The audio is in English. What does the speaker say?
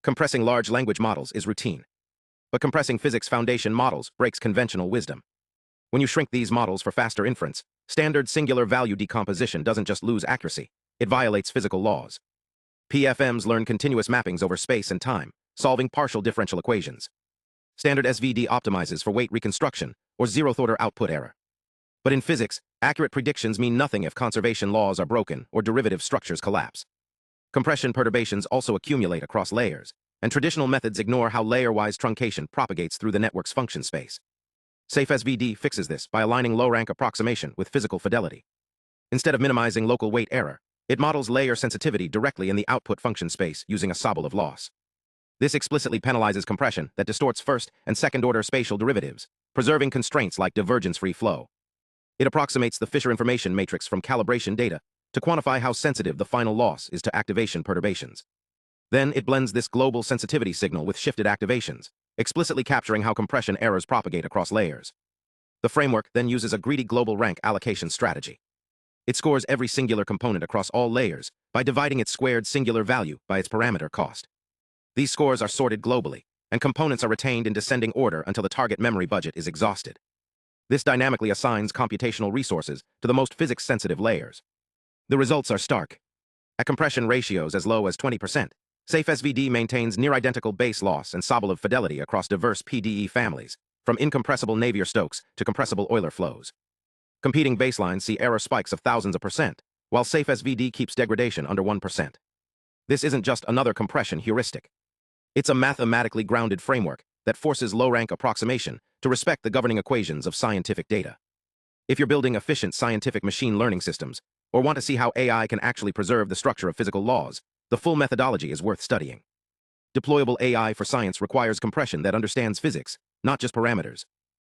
Compressing large language models is routine. But compressing physics foundation models breaks conventional wisdom. When you shrink these models for faster inference, standard singular value decomposition doesn't just lose accuracy, it violates physical laws. PFMs learn continuous mappings over space and time, solving partial differential equations. Standard SVD optimizes for weight reconstruction or zeroth-order output error. But in physics, accurate predictions mean nothing if conservation laws are broken or derivative structures collapse. Compression perturbations also accumulate across layers, and traditional methods ignore how layer-wise truncation propagates through the network's function space. SAFE-SVD fixes this by aligning low-rank approximation with physical fidelity. Instead of minimizing local weight error, it models layer sensitivity directly in the output function space using a Sobolev loss. This explicitly penalizes compression that distorts first- and second-order spatial derivatives, preserving constraints like divergence-free flow. It approximates the Fisher information matrix from calibration data to quantify how sensitive the final loss is to activation perturbations. Then it blends this global sensitivity signal with shifted activations, explicitly capturing how compression errors propagate across layers. The framework then uses a greedy global rank allocation strategy. It scores every singular component across all layers by dividing its squared singular value by its parameter cost. These scores are sorted globally, and components are retained in descending order until the target memory budget is exhausted. This dynamically assigns computational resources to the most physics-sensitive layers. The results are stark. At compression ratios as low as 20%, SAFE-SVD maintains near-identical base loss and Sobolev fidelity across diverse PDE families, from incompressible Navier-Stokes to compressible Euler flows. Competing baselines see error spikes of thousands of percent, while SAFE-SVD keeps degradation under 1%. This isn't just another compression heuristic. It's a mathematically grounded framework that forces low-rank approximation to respect the governing equations of scientific data. If you're building efficient scientific machine learning systems, or want to see how AI can actually preserve the structure of physical laws, the full methodology is worth studying. Deployable AI for science requires compression that understands physics, not just parameters.